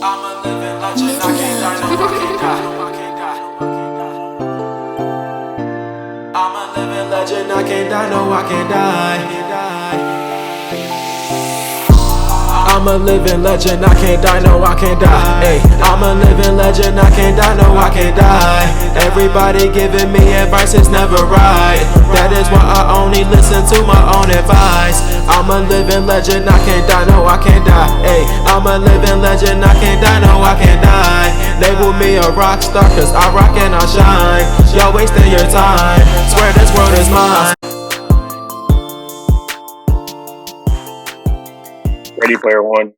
I'm a living legend, I can't die, no, I can't die. I'm a living legend, I can't die, no, I can't die. I'm a living legend, I can't die, no, I can't die. Ay, I'm a living legend, I can't die, no, I can't die. Everybody giving me advice is never right. That is why I only listen to my own advice. I'm a living legend, I can't die, no, I can't die. Ay, I'm a living legend, I can't die, no, I can't die. Label me a rock star, cause I rock and I shine. Y'all wasting your time, swear this world is mine. Ready Player One.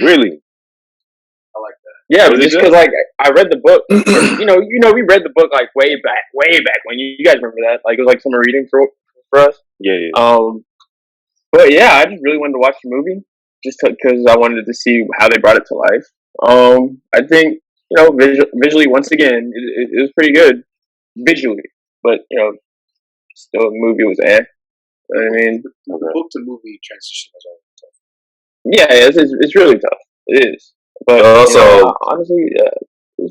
Really? I like that. Yeah, but just because like I read the book, you know, we read the book like way back when you guys remember that? Like it was like summer reading for us. Yeah. But yeah, I just really wanted to watch the movie just because I wanted to see how they brought it to life. I think visually once again it was pretty good visually, but still the movie was I mean, the book to movie transition is always tough. Yeah, it's really tough. It is. But also, honestly,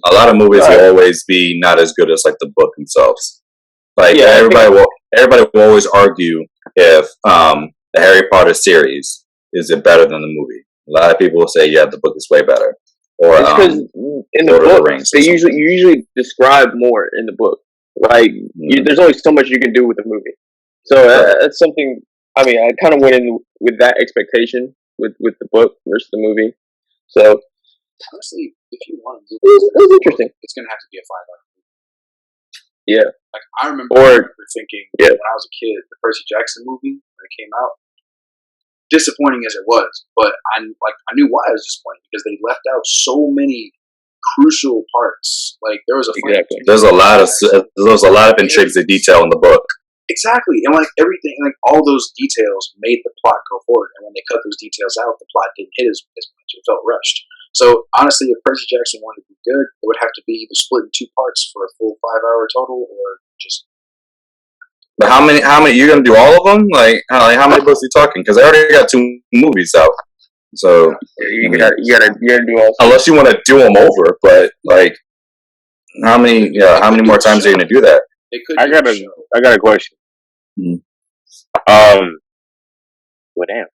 a lot of movies will always be not as good as like the book themselves. Like everybody will always argue if the Harry Potter series is it better than the movie. A lot of people will say, yeah, the book is way better. Or because in the book, they usually describe more in the book. Like there's only so much you can do with the movie. So that's something. I mean, I kind of went in with that expectation with the book versus the movie. So honestly, if you want to, it was interesting. It's gonna have to be a 5-hour movie. Yeah, like I remember thinking when I was a kid, the Percy Jackson movie when it came out, disappointing as it was, but I knew why it was disappointing because they left out so many crucial parts. Like there was a there's a lot of intrigues and detail in the book. Exactly, and like everything, like all those details made the plot go forward. And when they cut those details out, the plot didn't hit as much. It felt rushed. So honestly, if Percy Jackson wanted to be good, it would have to be either split in 2 parts for a full 5-hour total, or just. But how many? You're gonna do all of them? Like how many books are you talking? Because I already got 2 movies out. So you gotta do all. Unless you want to do them over, but like how many? Yeah, how many more times are you gonna do that? I got a question. Mm-hmm. Well, damn.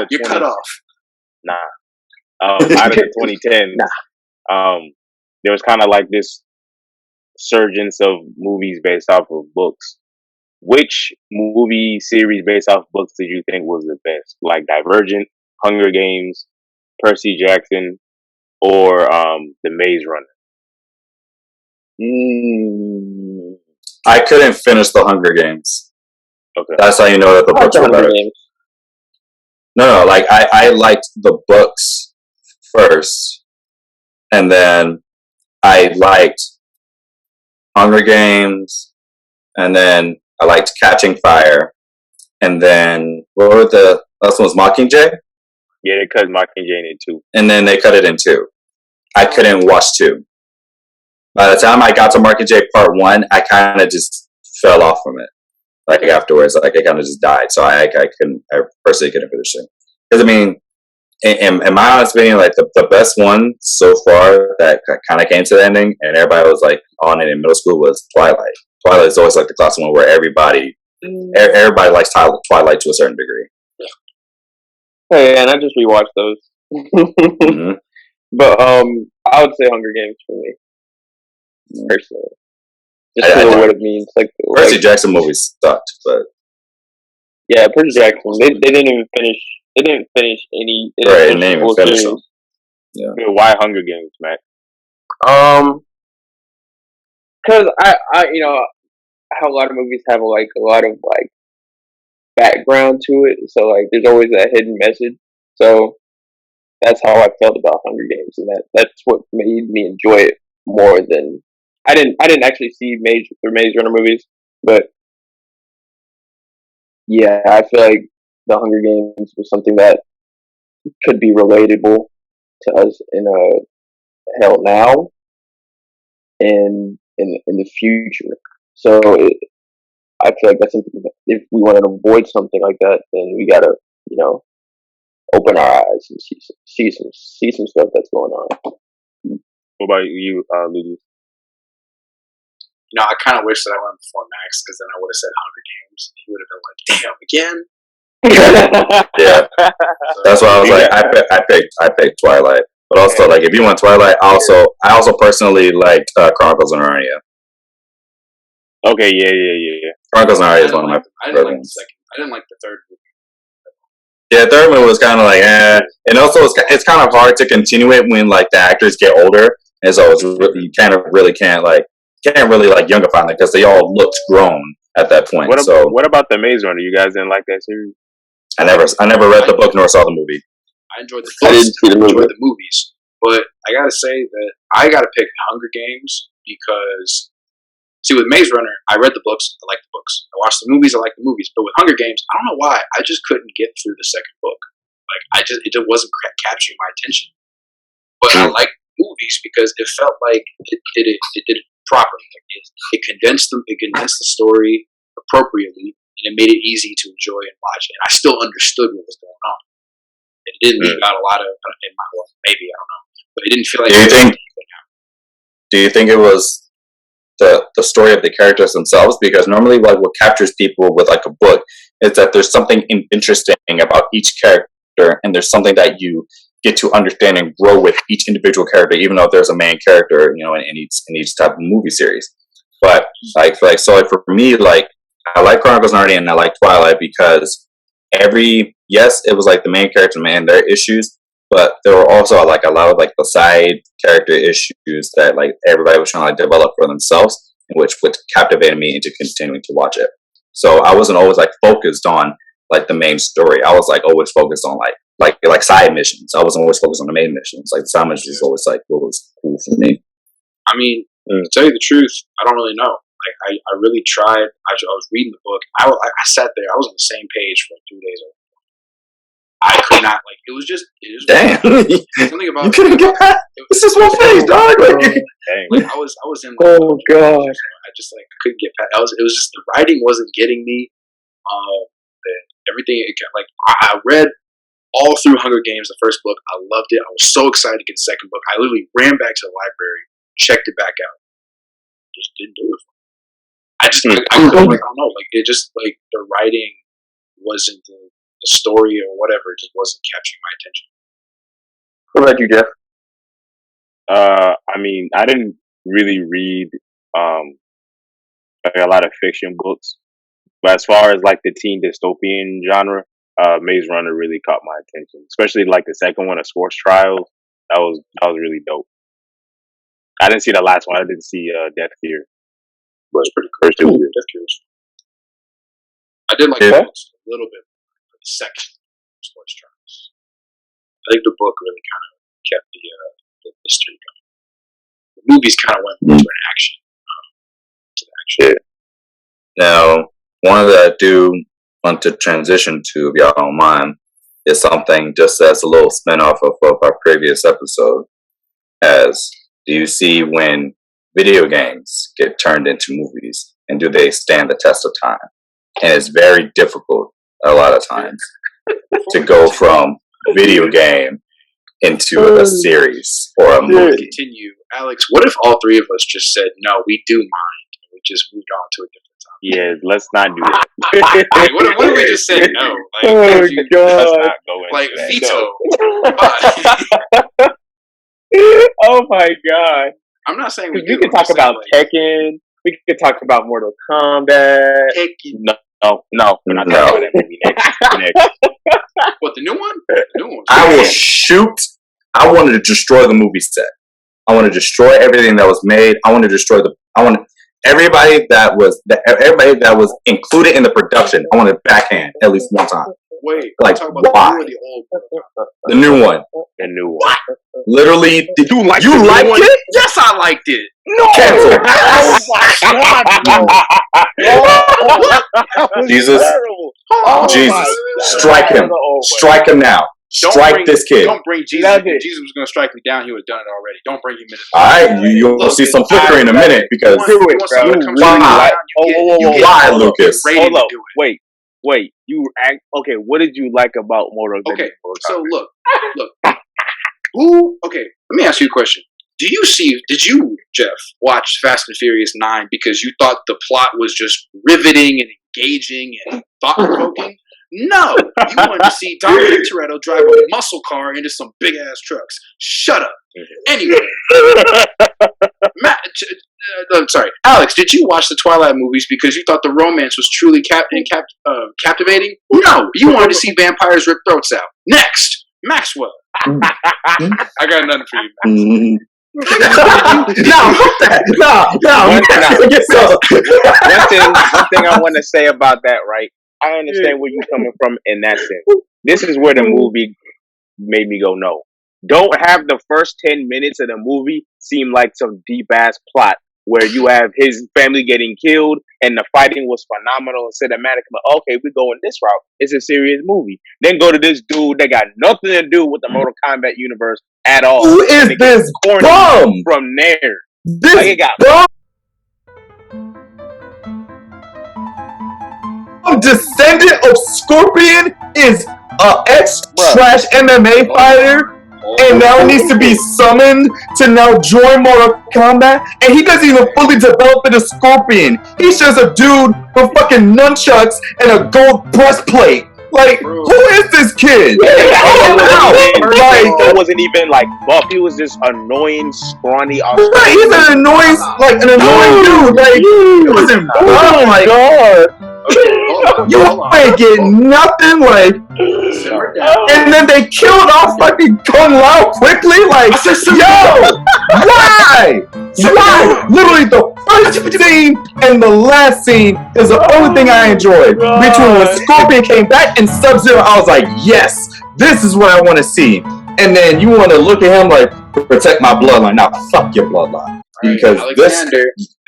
You're cut off. Nah. Out of the 2010, there was kind of like this surgence of movies based off of books. Which movie series based off books did you think was the best? Like Divergent, Hunger Games, Percy Jackson, or The Maze Runner? I couldn't finish the Hunger Games. Okay, that's how you know that the books were better. No, like I liked the books first, and then I liked Hunger Games, and then I liked Catching Fire, and then what were the last one was Mockingjay? Yeah, they cut Mockingjay in 2, and then they cut it in 2. I couldn't watch 2. By the time I got to Mockingjay Part 1, I kind of just fell off from it. Like afterwards, like it kind of just died. So I personally couldn't finish it. Because I mean, in my honest opinion, like the best one so far that kind of came to the ending, and everybody was like on it in middle school was Twilight. Twilight is always like the classic one where everybody likes Twilight to a certain degree. Hey, and I just rewatched those. Mm-hmm. But I would say Hunger Games for me. Personally, just for what it means. Like Percy Jackson movies sucked, but yeah, Percy Jackson. They didn't even finish. They didn't finish any. Right, and they didn't even finish them. Yeah. Why Hunger Games, Matt? Because I how a lot of movies have like a lot of like background to it, so like there's always a hidden message. So that's how I felt about Hunger Games, and that's what made me enjoy it more than. I didn't actually see Maze Runner movies, but yeah, I feel like the Hunger Games was something that could be relatable to us in hell now and in the future. So I feel like that's something that if we want to avoid something like that, then we gotta, open our eyes and see some stuff that's going on. What about you, Lucas? I kind of wish that I went before Max because then I would have said Hunger Games. He would have been like, "Damn, again." Yeah, that's why I was like, I picked Twilight, but also like if you want Twilight, I also personally like Chronicles of Narnia. Okay, yeah. Chronicles of Narnia is one of my I didn't like the second. I didn't like the third movie. Yeah, the third one was kind of like, and also it's kind of hard to continue it when like the actors get older, and so it's really, you can't really youngify them because they all looked grown at that point. What about the Maze Runner? You guys didn't like that series? I never read the book nor saw the movie. I enjoyed the books. I didn't see the movie. Enjoyed the movies, but I gotta say that I gotta pick Hunger Games because with Maze Runner, I read the books. I like the books. I watched the movies. I like the movies. But with Hunger Games, I don't know why I just couldn't get through the second book. Like it just wasn't capturing my attention. But I like movies because it felt like it did it properly. Like it condensed the story appropriately, and it made it easy to enjoy and watch. And I still understood what was going on. It didn't leave out a lot of maybe I don't know, but it didn't feel like. Do you think it was the story of the characters themselves? Because normally, like what captures people with like a book is that there's something interesting about each character, and there's something that you get to understand and grow with each individual character, even though there's a main character, in each type of movie series. But so for me, like I like Chronicles of Narnia and I like Twilight because it was like the main character and their issues, but there were also like a lot of like the side character issues that like everybody was trying to like develop for themselves, which captivated me into continuing to watch it. So I wasn't always like focused on like the main story. I was like always focused on like side missions. I wasn't always focused on the main missions. Like the side missions was always like what was cool for me. I mean, to tell you the truth, I don't really know. Like I really tried. I was reading the book. I sat there. I was on the same page for like 3 days. I could not it was damn. Something about you couldn't get past. It's just one page, dog. Like I was in. Oh god! I just I couldn't get past. It was just the writing wasn't getting me. Everything I read all through Hunger Games, the first book. I loved it. I was so excited to get the second book. I literally ran back to the library, checked it back out. Just didn't do it. I couldn't, I don't know. Like it just like the writing wasn't the story or whatever. It just wasn't capturing my attention. What about you, Jeff? I mean, I didn't really read like a lot of fiction books, but as far as like the teen dystopian genre, Maze Runner really caught my attention, especially like the second one, A Sports Trials. That was really dope. I didn't see the last one. I didn't see Death Gear. But it's pretty cool. Death Gear. I did like the books a little bit. The second Sports Trials. I think the book really kind of kept the history going. The movies kind of went more to an action. Now, one that I do want to transition to, if y'all don't mind, is something just as a little spin-off of our previous episode. Do you see when video games get turned into movies, and do they stand the test of time? And it's very difficult a lot of times to go from video game into a series or a movie. Continue, Alex. What if all three of us just said no? We do mind. We just moved on to a different topic. Yeah, let's not do that. Like, what if we just said no? Like, oh god! Let's not go into like that. veto. Oh my god! I'm not saying we could talk about Tekken. We could talk about Mortal Kombat. Tekken. No, we're not talking about that movie next. What, the new one? The new one. I will shoot. I wanted to destroy the movie set. I want to destroy everything that was made. I want to destroy everybody that was included in the production. I want to backhand at least one time. Wait, like why? The new one. The new one. Literally, you liked it? Yes, I liked it. No. Cancel. Oh my god! Jesus. Oh Jesus. Strike him. Strike him now. strike this kid. Don't bring Jesus. If Jesus was going to strike me down, he would have done it already. Don't bring him in. All right, you'll see some flickering in a minute because why, Lucas? Hold up, wait. Okay. What did you like about Mortal Kombat? Okay, so look. Okay, let me ask you a question. Did you, Jeff, watch Fast and Furious 9 because you thought the plot was just riveting and engaging and thought-provoking? No! You wanted to see Dominic Toretto drive a muscle car into some big-ass trucks. Shut up. Anyway. I'm sorry. Alex, did you watch the Twilight movies because you thought the romance was truly captivating? No! You wanted to see vampires rip throats out. Next! Maxwell. I got nothing for you. No. One thing I want to say about that, right? I understand where you're coming from in that sense. This is where the movie made me go, no. Don't have the first 10 minutes of the movie seem like some deep ass plot where you have his family getting killed and the fighting was phenomenal and cinematic. But okay, we're going this route. It's a serious movie. Then go to this dude that got nothing to do with the Mortal Kombat universe at all. Who is this bum? From there. This like it got bum descendant of Scorpion is a ex-trash MMA fighter. And now he needs to be summoned to now join Mortal Kombat. And he doesn't even fully develop into Scorpion. He's just a dude with fucking nunchucks and a gold breastplate. Like, who is this kid? It wasn't even like buff. He was this annoying, scrawny. Right, he's an annoying dude. Like, it wasn't. Oh my god. You ain't getting nothing, like, and then they killed off fucking Kung Lao quickly, like, yo, why? Literally, the first scene and the last scene is the only thing I enjoyed. Between when Scorpion came back and Sub-Zero, I was like, yes, this is what I want to see. And then you want to look at him like, protect my bloodline. Now, fuck your bloodline, because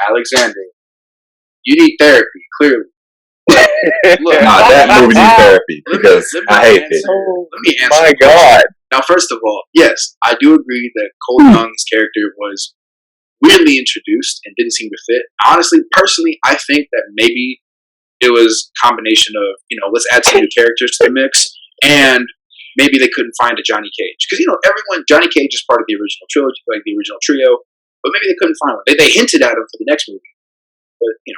Alexander, you need therapy, clearly. Look, that movie needs therapy because I hate it. Let me answer. My God. Now, first of all, yes, I do agree that Cole Young's character was weirdly introduced and didn't seem to fit. Honestly, personally, I think that maybe it was a combination of, let's add some new characters to the mix, and maybe they couldn't find a Johnny Cage. Because, Johnny Cage is part of the original trilogy, like the original trio, but maybe they couldn't find one. They hinted at him for the next movie. But, I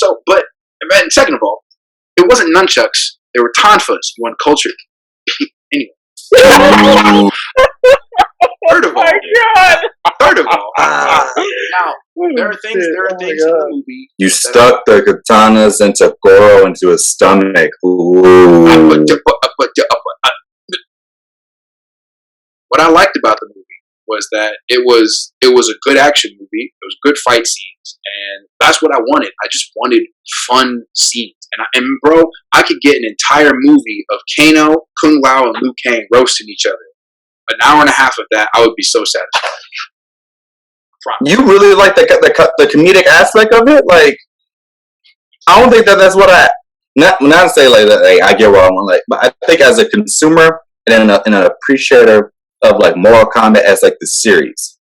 don't know. And second of all, it wasn't nunchucks. They were tonfas. You want culture. Anyway. Third of all, now there are things in the movie. You stuck the katanas into Goro into his stomach. Ooh. What I liked about the movie was that it was a good action movie. It was good fight scenes, and that's what I wanted. I just wanted fun scenes, and bro, I could get an entire movie of Kano, Kung Lao, and Liu Kang roasting each other. An hour and a half of that, I would be so satisfied. You really like the comedic aspect of it? Like, I don't think that's what not to say like that. Like, I get what I want, like, but I think as a consumer and an appreciator of like Mortal Kombat as like the series,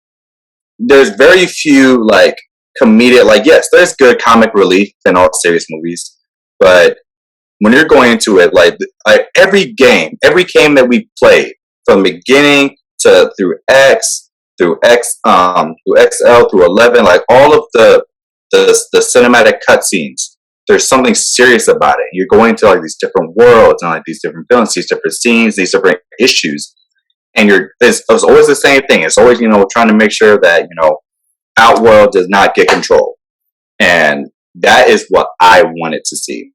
there's very few like comedic, like, yes, there's good comic relief in all serious movies, but when you're going into it, like every game that we played from beginning to through X, through XL, through 11, like all of the cinematic cutscenes, there's something serious about it. You're going to like these different worlds and like these different villains, these different scenes, these different issues. And it's always the same thing. It's always, trying to make sure that, Outworld does not get control. And that is what I wanted to see.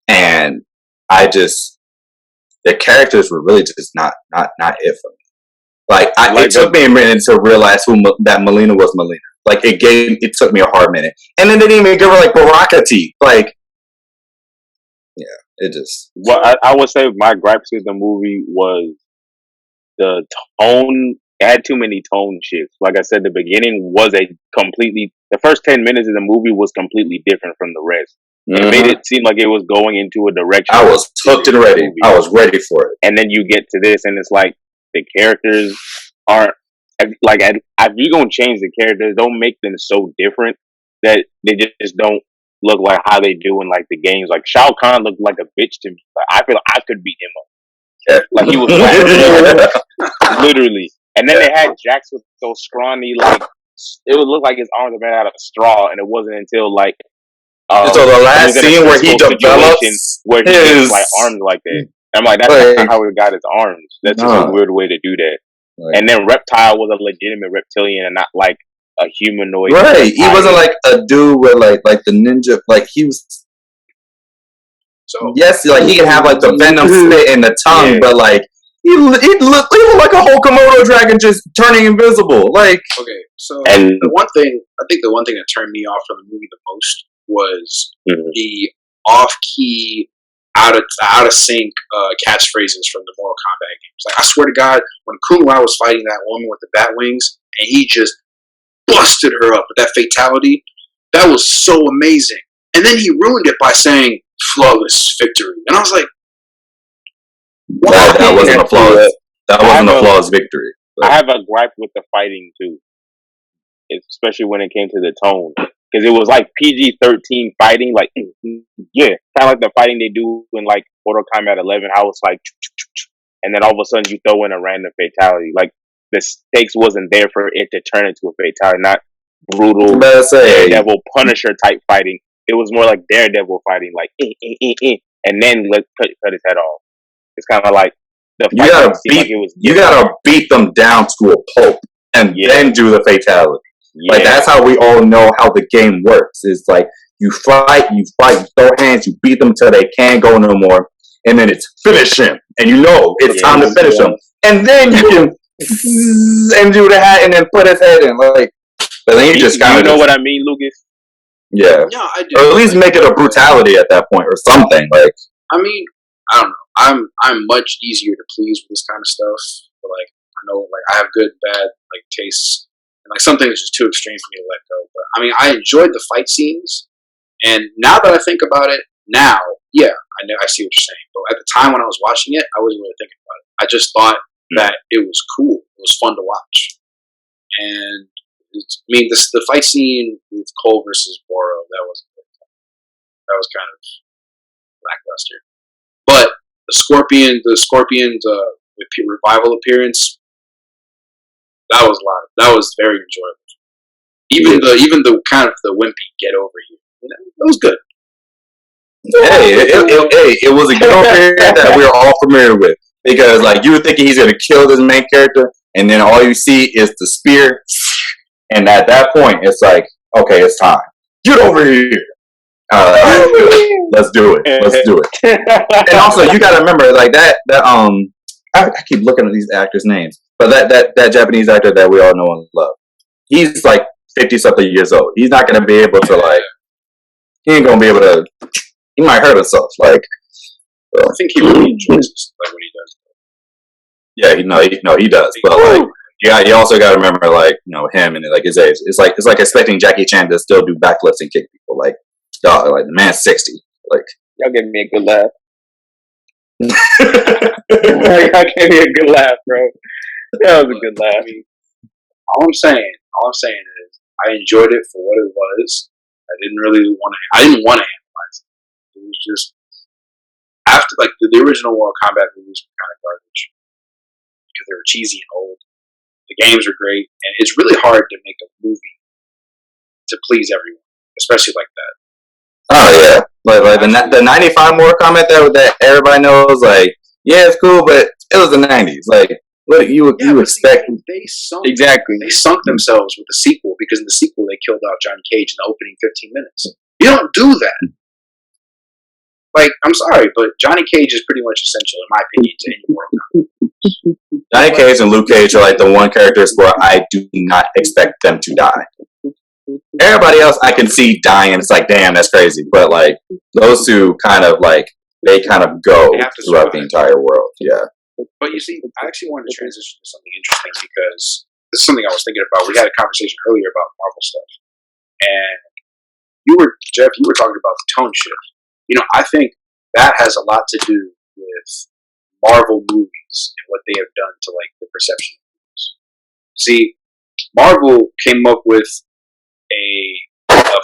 And the characters were really just not it for me. Like, it took me a minute to realize that Melina was Melina. Like, it took me a hard minute. And then they didn't even give her, like, Baraka teeth. Like, yeah, it just... Well, I would say my gripes with the movie was the tone. It had too many tone shifts. Like I said, the beginning was the first 10 minutes of the movie was completely different from the rest. It made it seem like it was going into a direction. I was hooked and ready. I was ready for it. And then you get to this, and it's like the characters aren't like if you're gonna change the characters, don't make them so different that they just don't look like how they do in like the games. Like Shao Kahn looked like a bitch to me. Like, I feel like I could beat him up. Like he was literally. And then they had Jax with those scrawny, like it would look like his arms were made out of a straw, and it wasn't until like so the last scene where he develops where he gets like arms like that. I'm like, that's not how he got his arms. That's just a weird way to do that. Right. And then Reptile was a legitimate reptilian and not like a humanoid. Right. He wasn't like a dude with like the ninja. Like he was. So yes, like he can have like the venom spit in the tongue, but like he looked like a whole Komodo dragon just turning invisible. Like okay, so the one thing that turned me off from the movie the most was the off-key, out of sync catchphrases from the Mortal Kombat games. Like I swear to God, when Kung Lao was fighting that woman with the bat wings, and he just busted her up with that fatality, that was so amazing. And then he ruined it by saying "flawless victory," and I was like, that wasn't a flawless. That wasn't a flawless victory. I have a gripe with the fighting too, especially when it came to the tone. Because it was like PG-13 fighting, like kind of like the fighting they do in like Mortal Kombat 11. How it's like, and then all of a sudden you throw in a random fatality. Like the stakes wasn't there for it to turn into a fatality, not brutal Daredevil Punisher type fighting. It was more like Daredevil fighting, like and then cut his head off. It's kind of like the fight you gotta beat them down to a pulp and then do the fatality. Like that's how we all know how the game works. It's like you fight, you throw hands, you beat them till they can't go no more, and then it's finish him, and you know it's time to finish him, and then you can and do the hat and then put his head in. Like, but then you just kind of know what I mean, Lucas? Yeah, I do. Or at least make it a brutality at that point or something. Like, I mean, I don't know. I'm much easier to please with this kind of stuff. But like, I know, like I have good and bad like tastes. And like some things are just too extreme for me to let go. But I mean, I enjoyed the fight scenes, and now that I think about it, I see what you're saying. But at the time when I was watching it, I wasn't really thinking about it. I just thought that it was cool. It was fun to watch. And the fight scene with Cole versus Boro, that was kind of lackluster. But the Scorpion's revival appearance. That was very enjoyable. Even the kind of the wimpy get over here. It was good. It was a good period that we were all familiar with. Because like you were thinking he's gonna kill this main character, and then all you see is the spear, and at that point it's like, okay, it's time. Get over here. Let's do it. And also you gotta remember like that I keep looking at these actors' names. But that Japanese actor that we all know and love, he's like 50-something years old. He's not going to be able to like. He ain't going to be able to. He might hurt himself. Like, I think he really enjoys like what he does. Yeah, he does. But like, you also got to remember like him and like his age. It's like expecting Jackie Chan to still do backflips and kick people. Like, dog, like the man's 60. Like, y'all give me a good laugh. Y'all gave me a good laugh, bro. That was a good laugh. All I'm saying is, I enjoyed it for what it was. I didn't want to analyze it. It was just after like the original Mortal Kombat movies were kind of garbage because they were cheesy and old. The games are great, and it's really hard to make a movie to please everyone, especially like that. Oh yeah, like the '95 Mortal Kombat that everybody knows. Like, yeah, it's cool, but it was the '90s. Like. What you expect? They sunk themselves with the sequel because in the sequel they killed off Johnny Cage in the opening 15 minutes. You don't do that. Like, I'm sorry, but Johnny Cage is pretty much essential in my opinion to any Mortal Kombat. Johnny Cage and Luke Cage are like the one characters where I do not expect them to die. Everybody else I can see dying. It's like, damn, that's crazy. But like those two kind of like they kind of go throughout the entire world. Yeah. But you see, I actually wanted to transition to something interesting because this is something I was thinking about. We had a conversation earlier about Marvel stuff. And Jeff, you were talking about the tone shift. You know, I think that has a lot to do with Marvel movies and what they have done to like the perception of movies. See, Marvel came up with a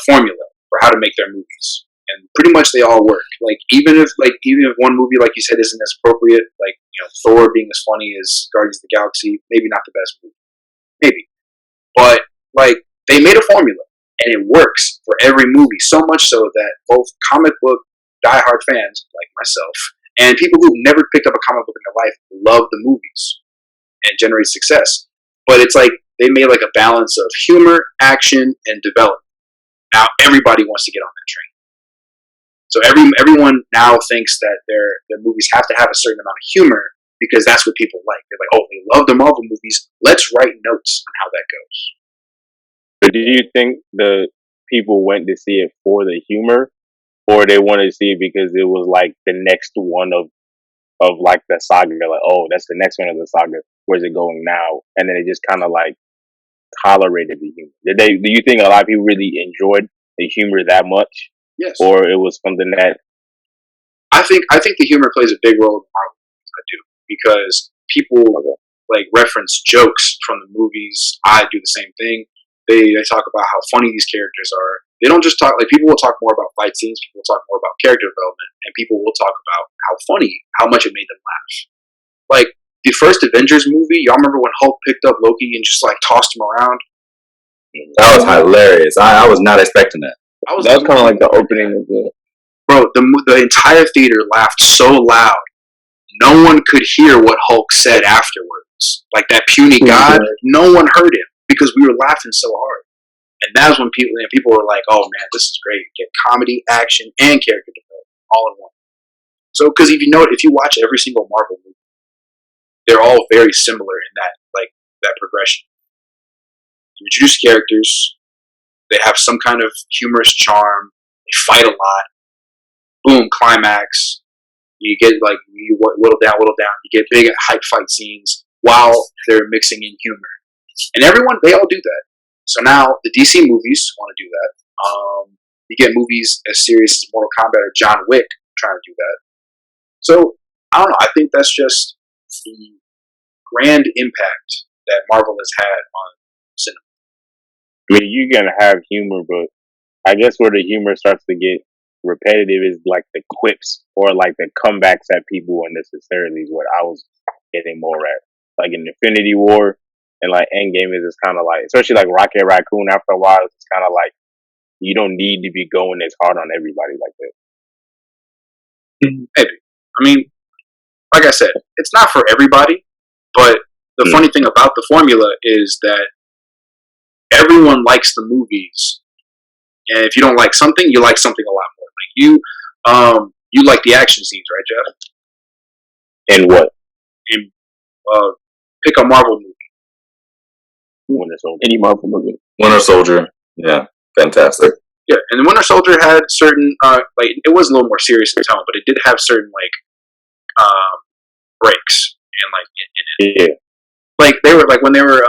formula for how to make their movies, and pretty much they all work. Like even if one movie, like you said, isn't as appropriate, like Thor being as funny as Guardians of the Galaxy, maybe not the best movie, maybe, but like they made a formula and it works for every movie. So much so that both comic book diehard fans like myself and people who've never picked up a comic book in their life love the movies and generate success. But it's like they made like a balance of humor, action, and development. Now everybody wants to get on that train. So everyone now thinks that their movies have to have a certain amount of humor because that's what people like. They're like, oh, they love the Marvel movies. Let's write notes on how that goes. But do you think the people went to see it for the humor, or they wanted to see it because it was like the next one of like the saga? They're like, oh, that's the next one of the saga. Where's it going now? And then they just kind of like tolerated the humor. Do you think a lot of people really enjoyed the humor that much? Yes. Or it was something that I think the humor plays a big role in Marvel movies. I do, because people like reference jokes from the movies. I do the same thing. They talk about how funny these characters are. They don't just talk, like, people will talk more about fight scenes, people will talk more about character development, and people will talk about how much it made them laugh. Like, the first Avengers movie, y'all remember when Hulk picked up Loki and just, like, tossed him around? That was hilarious. I was not expecting that. That was kind of like the opening of the... Bro, the entire theater laughed so loud, no one could hear what Hulk said afterwards. Like, that puny god, no one heard him, because we were laughing so hard. And that's when people were like, oh man, this is great. You get comedy, action, and character development all in one. So, because if you watch every single Marvel movie, they're all very similar in that progression. You introduce characters, they have some kind of humorous charm, they fight a lot, boom, climax, you get you whittle down, you get big hype fight scenes while they're mixing in humor. And they all do that. So now the DC movies want to do that. You get movies as serious as Mortal Kombat or John Wick trying to do that. So I don't know. I think that's just the grand impact that Marvel has had on cinema. I mean, you're gonna have humor, but I guess where the humor starts to get repetitive is like the quips or like the comebacks that people unnecessarily is what I was getting more at. Like in Infinity War and like Endgame is kind of like, especially like Rocket Raccoon. After a while, it's kind of like you don't need to be going as hard on everybody like that. Maybe. I mean, like I said, it's not for everybody, but the funny thing about the formula is that everyone likes the movies, and if you don't like something, you like something a lot more. Like you like the action scenes, right, Jeff? And what? Pick a Marvel movie. Winter Soldier. Any Marvel movie. Winter Soldier. Yeah, fantastic. Yeah, and the Winter Soldier had certain it was a little more serious in tone, but it did have certain breaks and in it. Yeah. Like they were when they were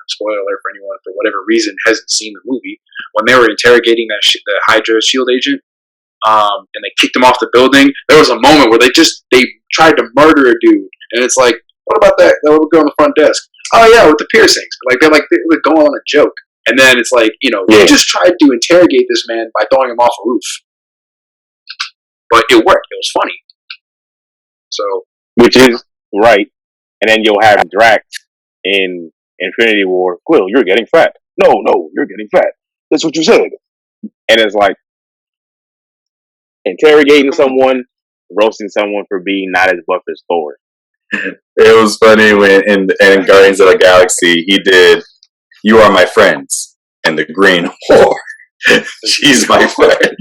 spoiler alert for anyone for whatever reason hasn't seen the movie, when they were interrogating the Hydra shield agent, and they kicked him off the building. There was a moment where they tried to murder a dude, and it's like, what about that little girl on the front desk? Oh yeah, with the piercings. They were going on a joke, and then it's like, you just tried to interrogate this man by throwing him off a roof, but it worked. It was funny. So, which is right, and then you'll have Drax in Infinity War. Quill, you're getting fat. No, you're getting fat. That's what you said. And it's like interrogating someone, roasting someone for being not as buff as Thor. It was funny when in Guardians of the Galaxy he did "You Are My Friends" and the Green Whore. She's my friend.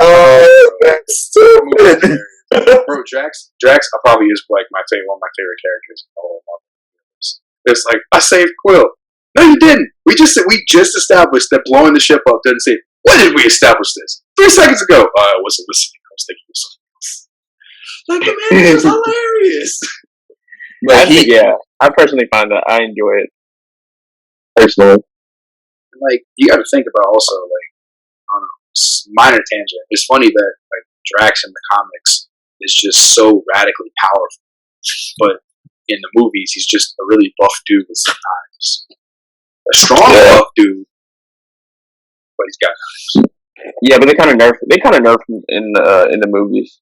Oh, that's stupid. Bro, Drax probably is one of my favorite characters in the whole Marvel universe. It's like, I saved Quill. No, you didn't. We just established that blowing the ship up didn't say. When did we establish this? 3 seconds ago. I wasn't listening. I was thinking of something else. Like, the man was hilarious. But I personally find that I enjoy it personally. like you got to think about also like I don't know, minor tangent. It's funny that like Drax in the comics is just so radically powerful, but in the movies he's just a really buff dude with some knives, a strong buff dude, but he's got knives. Yeah, but they kind of nerfed him in the movies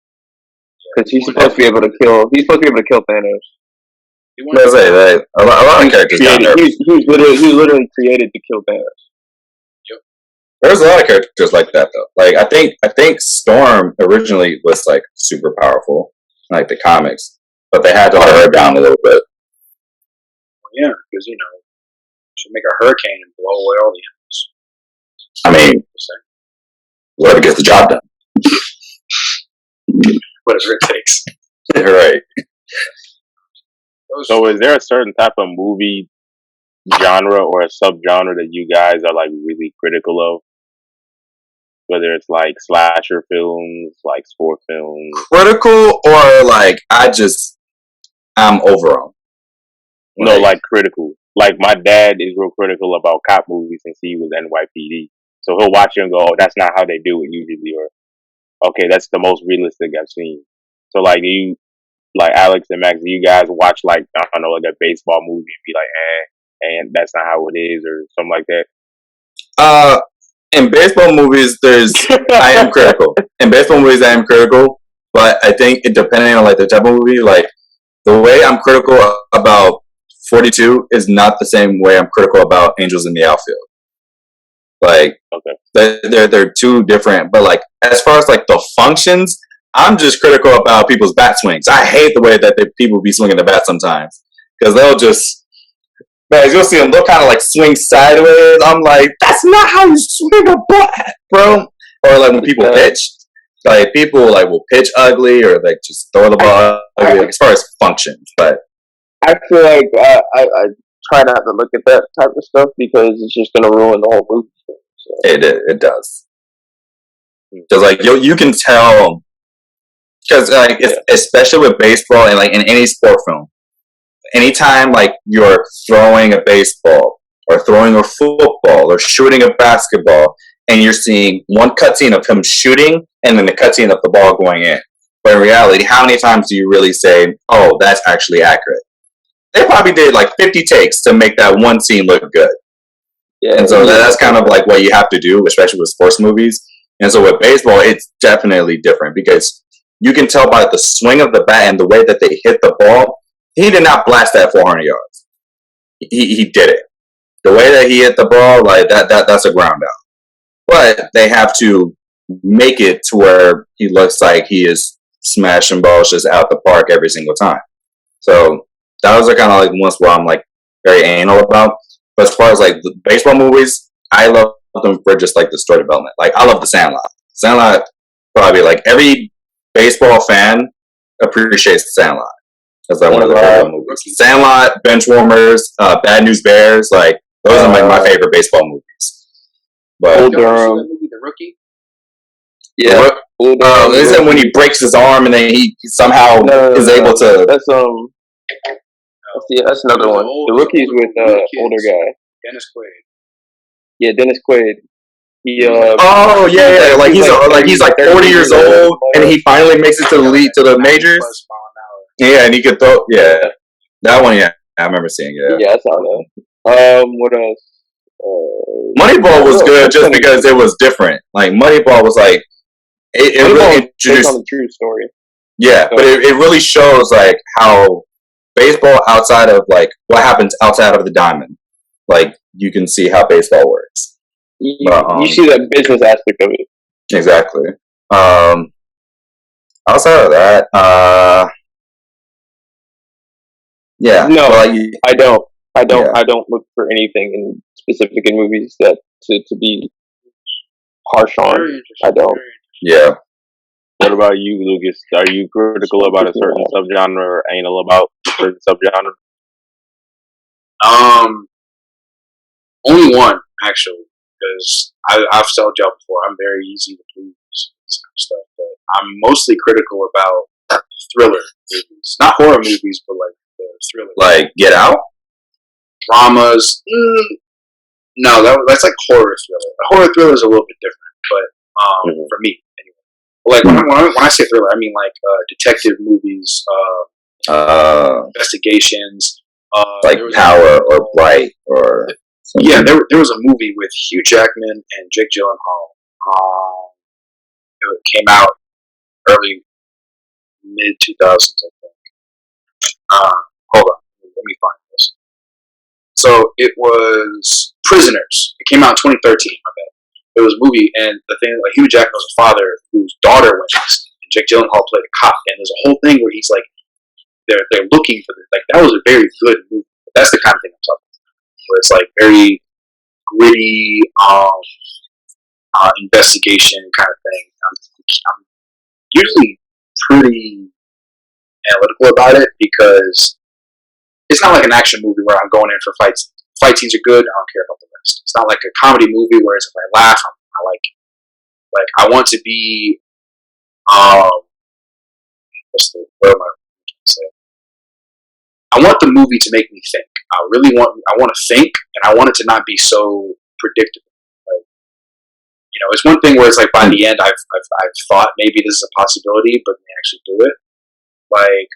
because he's supposed to be able to kill. He's supposed to be able to kill Thanos. I say that a lot of characters got nerfed. He was literally created to kill Thanos. There's a lot of characters like that though. Like I think Storm originally was like super powerful, like the comics, but they had to lower her down a little bit. Well, yeah, because you know, she'll make a hurricane and blow away all the enemies. I mean, whatever gets the job done. Whatever it takes. Right. So, is there a certain type of movie genre or a subgenre that you guys are like really critical of? Whether it's like slasher films, like sport films. Critical or like I'm over them. No, like critical. Like my dad is real critical about cop movies since he was NYPD. So he'll watch it and go, "Oh, that's not how they do it usually," or "Okay, that's the most realistic I've seen." So like, do you, like Alex and Max, do you guys watch like I don't know, like a baseball movie and be like, and that's not how it is, or something like that? In baseball movies, I am critical. In baseball movies, I am critical, but I think depending on like the type of movie, like the way I'm critical about 42 is not the same way I'm critical about Angels in the Outfield. Like, okay, they're two different. But like as far as like the functions, I'm just critical about people's bat swings. I hate the way that people be swinging the bat sometimes because they'll just. Man, you'll see them, they'll kind of like swing sideways. I'm like, that's not how you swing a bat, bro. Or like when people pitch, like people like will pitch ugly or like just throw the ball ugly, like, as far as functions. But I feel like I try not to look at that type of stuff because it's just gonna ruin the whole movie. So. It does. Because like you can tell, because like especially with baseball and like in any sport film. Anytime like you're throwing a baseball or throwing a football or shooting a basketball and you're seeing one cutscene of him shooting and then the cutscene of the ball going in. But in reality, how many times do you really say, oh, that's actually accurate? They probably did like 50 takes to make that one scene look good. Yeah, and so that's kind of like what you have to do, especially with sports movies. And so with baseball, it's definitely different because you can tell by the swing of the bat and the way that they hit the ball. He did not blast that 400 yards. He did it. The way that he hit the ball, like that's a ground out. But they have to make it to where he looks like he is smashing balls just out the park every single time. So those are kind of like ones where I'm like very anal about. But as far as like the baseball movies, I love them for just like the story development. Like I love The Sandlot. Sandlot, probably like every baseball fan appreciates The Sandlot. That's like one of the favorite movies. Sandlot, Benchwarmers, Bad News Bears, like those are like my favorite baseball movies. But that movie, The Rookie? Yeah. Is it when he breaks his arm and then he somehow is able to? That's that's another one. The Rookie's with older guy, Dennis Quaid. Yeah, Dennis Quaid. He oh yeah, like he's like 40 years old and he finally makes it to the majors. Yeah, and he could throw. Yeah, that one. Yeah, I remember seeing it. Yeah, I saw that. What else? Moneyball was good just because it was different. Like Moneyball was like it really introduced on a true story. Yeah, but it really shows like how baseball outside of like what happens outside of the diamond. Like you can see how baseball works. You see that business aspect of it. Exactly. Outside of that, yeah. No, like, I don't. I don't look for anything in specific in movies that to be harsh on. I don't. Yeah. What about you, Lucas? Are you critical about a certain subgenre or anal about a certain subgenre? Only one actually, because I've told y'all before. I'm very easy to please this kind of stuff, but I'm mostly critical about thriller movies, not horror movies, but like the thriller. Like Get Out. Dramas. No, that's like horror thriller. A horror thriller is a little bit different, but for me anyway. Like when I say thriller, I mean like detective movies, investigations. Like Power or Bright or something. Yeah, there was a movie with Hugh Jackman and Jake Gyllenhaal. It came out early mid 2000s, I think. Hold on, let me find this. So it was Prisoners. It came out in 2013. My bad. It was a movie, and the thing like Hugh Jackman was a father whose daughter went missing, and Jake Gyllenhaal played a cop. And there's a whole thing where he's like, they're looking for this. Like that was a very good movie. That's the kind of thing I'm talking about. Where it's like very gritty, investigation kind of thing. I'm usually pretty analytical about it because it's not like an action movie where I'm going in for fight scenes. Fight scenes are good. I don't care about the rest. It's not like a comedy movie where if I laugh, I like it. Like I want to be, what am I trying to say? I want the movie to make me think. I want to think, and I want it to not be so predictable. Like, it's one thing where it's like by the end I've thought maybe this is a possibility, but they actually do it. Like,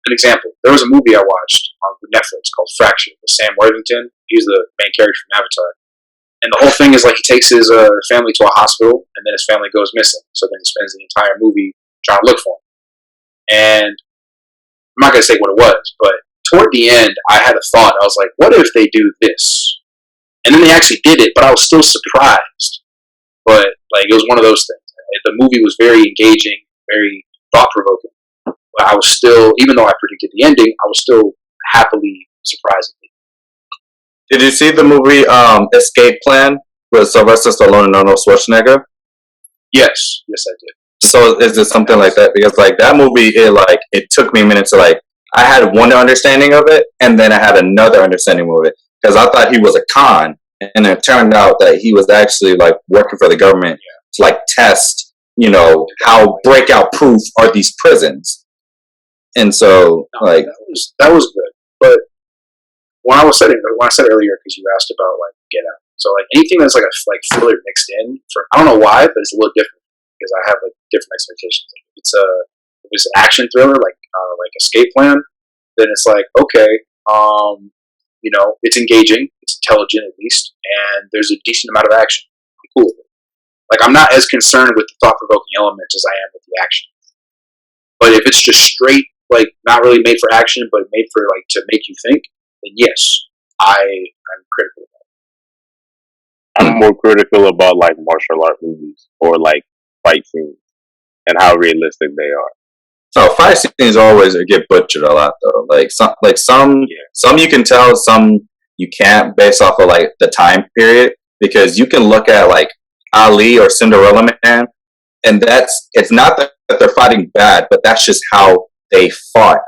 an example. There was a movie I watched on Netflix called Fractured with Sam Worthington. He's the main character from Avatar. And the whole thing is like he takes his family to a hospital, and then his family goes missing. So then he spends the entire movie trying to look for him. And I'm not going to say what it was, but toward the end, I had a thought. I was like, what if they do this? And then they actually did it, but I was still surprised. But like it was one of those things. The movie was very engaging, very thought-provoking. But I was still, even though I predicted the ending, I was still happily surprised. Did you see the movie Escape Plan with Sylvester Stallone and Arnold Schwarzenegger? Yes, I did. So is it something like that? Because like that movie, it took me a minute to like, I had one understanding of it, and then I had another understanding of it. Because I thought he was a con, and it turned out that he was actually like working for the government to like test, how breakout proof are these prisons. And so, like that was good. But when I said earlier, because you asked about like Get Out, so like anything that's like a thriller mixed in, I don't know why, but it's a little different because I have like different expectations. If it's an action thriller like Escape Plan, then it's like okay, it's engaging, it's intelligent at least, and there's a decent amount of action. I'm cool with it. Like I'm not as concerned with the thought-provoking elements as I am with the action. But if it's just straight, like not really made for action, but made for like to make you think, then yes, I'm critical about it. I'm more critical about like martial art movies or like fight scenes and how realistic they are. So fight scenes always get butchered a lot though. Some you can tell, some you can't based off of like the time period, because you can look at like Ali or Cinderella Man, and it's not that they're fighting bad, but that's just how they fought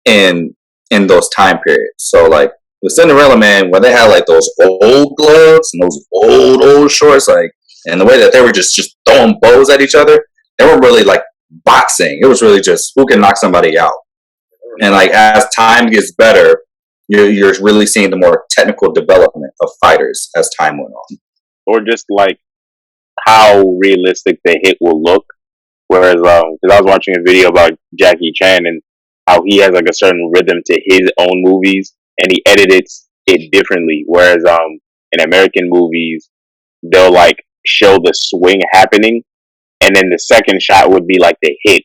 in those time periods. So like with Cinderella Man, when they had like those old gloves and those old shorts, like, and the way that they were just throwing bows at each other, they weren't really like boxing. It was really just who can knock somebody out. And like as time gets better, you're really seeing the more technical development of fighters as time went on. Or just like how realistic the hit will look. Whereas, because I was watching a video about Jackie Chan and how he has like a certain rhythm to his own movies, and he edits it differently. Whereas, in American movies, they'll like show the swing happening, and then the second shot would be like the hit,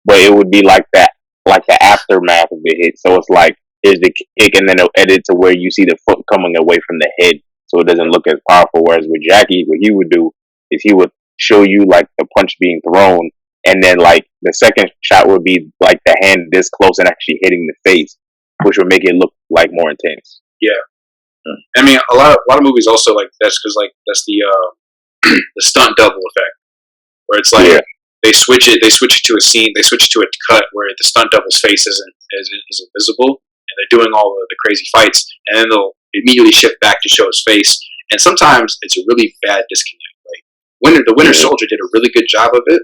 but it would be like that, like the aftermath of the hit. So it's like here's the kick, and then it'll edit to where you see the foot coming away from the head, so it doesn't look as powerful. Whereas with Jackie, what he would do is he would show you like the punch being thrown, and then like the second shot would be like the hand this close and actually hitting the face, which would make it look like more intense. Yeah, I mean a lot of movies also like that's because like that's the the stunt double effect, where it's like they switch it to a scene, they switch it to a cut where the stunt double's face is invisible, and they're doing all the crazy fights, and then they'll immediately shift back to show his face, and sometimes it's a really bad disconnect. The Winter Soldier did a really good job of it,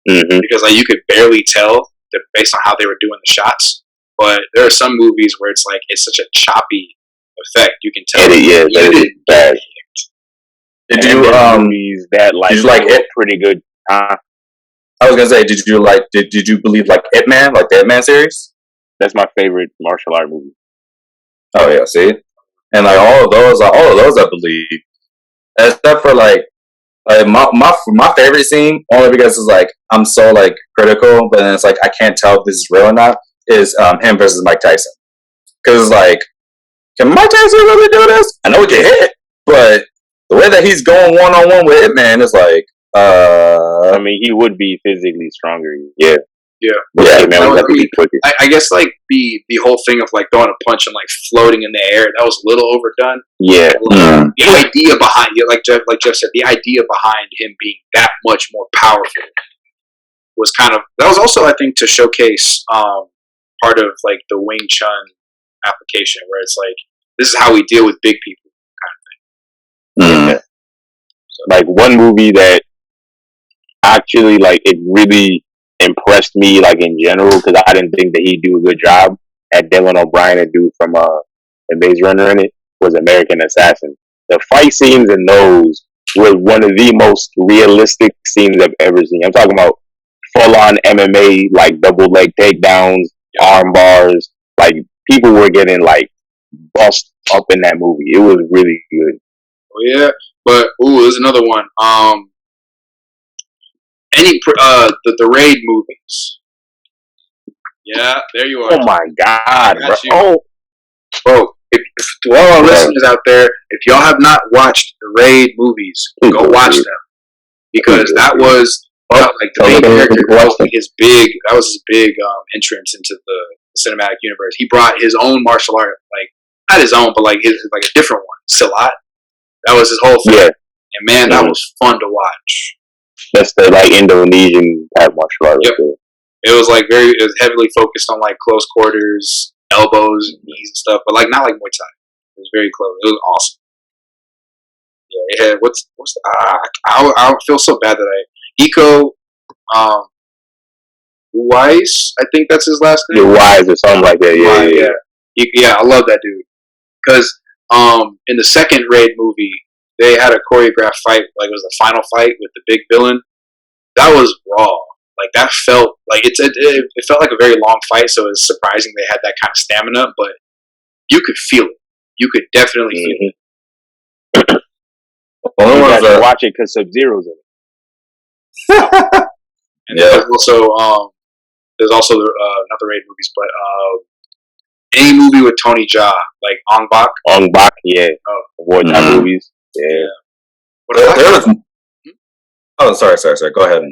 because like you could barely tell that based on how they were doing the shots. But there are some movies where it's like it's such a choppy effect. You can tell. Bad. Did you movies that like did you like it? Pretty good. I was gonna say, did you believe like Ip Man, like the Ip Man series? That's my favorite martial art movie. Oh yeah, see, and like all of those I believe, except for like my favorite scene, only because it's like I'm so like critical, but then it's like I can't tell if this is real or not. Is him versus Mike Tyson? Because it's like, can Mike Tyson really do this? I know he can hit, but the way that he's going one-on-one with it, man, is like, I mean, he would be physically stronger. Yeah. Man, I guess like the whole thing of like throwing a punch and like floating in the air, that was a little overdone. Yeah. Like, the idea behind it, like Jeff said, the idea behind him being that much more powerful was that was also, I think, to showcase part of like the Wing Chun application, where it's like, this is how we deal with big people kind of thing. Yeah. So, like one movie that actually like it really impressed me like in general, because I didn't think that he'd do a good job at Dylan O'Brien, a dude from the Maze Runner, in it, was American Assassin. The fight scenes in those were one of the most realistic scenes I've ever seen. I'm talking about full on MMA, like double leg takedowns, arm bars. Like people were getting like bust up in that movie. It was really good. Oh yeah, but there's another one. The Raid movies. Yeah, there you are. Oh my God, bro. Bro, if to all our listeners out there, if y'all have not watched the Raid movies, go watch them, because that was like the main character. That was his big entrance into the cinematic universe. He brought his own martial art, like not his own, but like a different one, Silat. That was his whole thing. Yeah. And man, that was fun to watch. That's the like Indonesian type martial art. Yep. It was like it was heavily focused on like close quarters, elbows, knees and stuff, but like not like Muay Thai. It was very close. It was awesome. Yeah, it had I feel so bad that Iko Uwais, I think that's his last name. Uwais or something like that. Yeah, I love that dude. Because in the second Raid movie, they had a choreographed fight, like it was the final fight with the big villain. That was raw. Like that felt like it felt like a very long fight, so it was surprising they had that kind of stamina, but you could feel it. You could definitely feel it. Well, you got to watch it because Sub-Zero's in it. And there's also not the Raid movies, but any movie with Tony Jaa, like Ong Bak. Ong Bak, yeah. War time movies. Yeah. Sorry. Go ahead.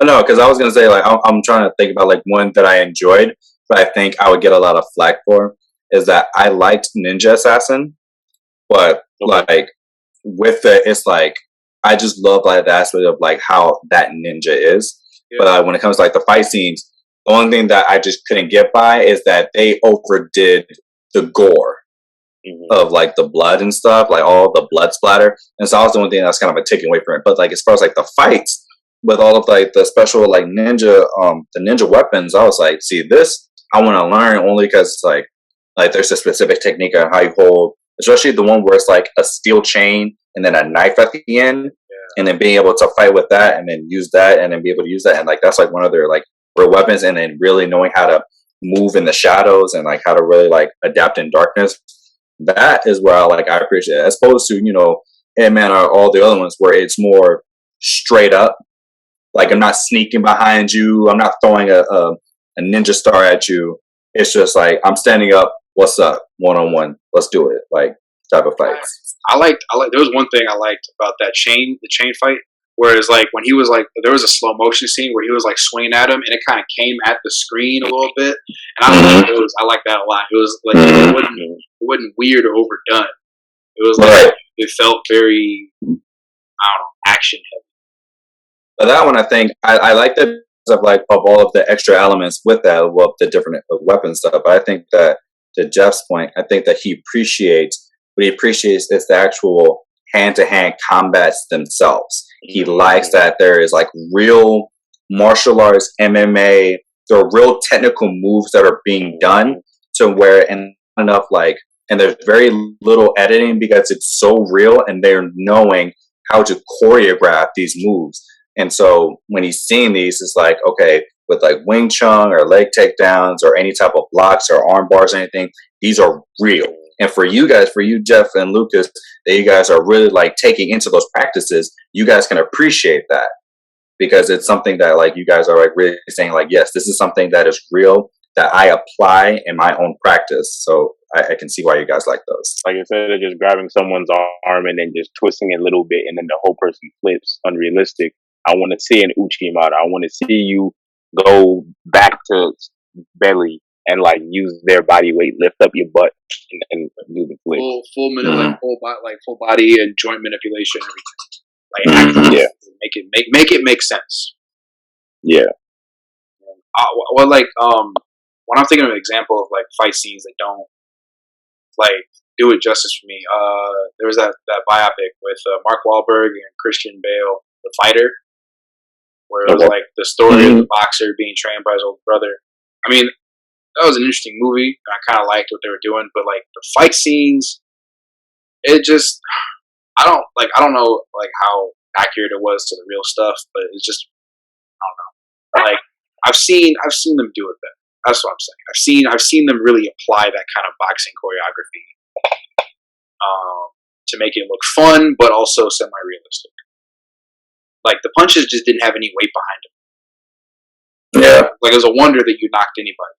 No, because I was gonna say like I'm trying to think about like one that I enjoyed, but I think I would get a lot of flack for is that I liked Ninja Assassin, but like with it, it's like I just love like the aspect of like how that ninja is. Yeah. But when it comes to like the fight scenes, the only thing that I just couldn't get by is that they overdid the gore. Of like the blood and stuff, like all the blood splatter, and so that was the one thing that's kind of a taking away from it. But like as far as like the fights with all of like the special like ninja, the ninja weapons, I was like, see, this I want to learn only because it's like there's a specific technique on how you hold, especially the one where it's like a steel chain and then a knife at the end, and then being able to fight with that and then use that and then be able to use that, and like that's like one of their like real weapons, and then really knowing how to move in the shadows and like how to really like adapt in darkness. That is where I appreciate it, as opposed to, Ant-Man or all the other ones where it's more straight up. Like I'm not sneaking behind you. I'm not throwing a ninja star at you. It's just like I'm standing up. What's up? 1-on-1. Let's do it. Like type of fights. I liked. There was one thing I liked about the chain fight. Whereas, like, when he was, like, there was a slow motion scene where he was, like, swinging at him, and it kind of came at the screen a little bit. And I like that a lot. It was, like, it wasn't weird or overdone. It was, like, it felt very, I don't know, action heavy. But that one, I think, I like that of, like, of all of the extra elements with that, of the different weapon stuff. But I think that, to Jeff's point, I think that what he appreciates is the actual hand-to-hand combats themselves. He likes that there is like real martial arts, MMA, there are real technical moves that are being done to where, and enough like, and there's very little editing because it's so real, and they're knowing how to choreograph these moves. And so when he's seeing these, it's like, okay, with like Wing Chun or leg takedowns or any type of blocks or arm bars or anything, these are real. And for you guys, for you, Jeff and Lucas, that you guys are really like taking into those practices, you guys can appreciate that, because it's something that like you guys are like really saying like, yes, this is something that is real that I apply in my own practice. So I can see why you guys like those. Like instead of just grabbing someone's arm and then just twisting it a little bit and then the whole person flips, unrealistic. I want to see an Uchimata. I want to see you go back to belly and like use their body weight, lift up your butt and do the flip. Full body and joint manipulation, everything. Like, yeah, make it make sense. Yeah. Well, like when I'm thinking of an example of like fight scenes that don't like do it justice for me, there was that biopic with Mark Wahlberg and Christian Bale, The Fighter, where it was like the story of the boxer being trained by his older brother. I mean, that was an interesting movie, and I kind of liked what they were doing, but like the fight scenes, it just, I don't know like how accurate it was to the real stuff, but it's just, I don't know. Like I've seen them do it better. That's what I'm saying. I've seen them really apply that kind of boxing choreography to make it look fun, but also semi-realistic. Like the punches just didn't have any weight behind them. Yeah, like it was a wonder that you knocked anybody.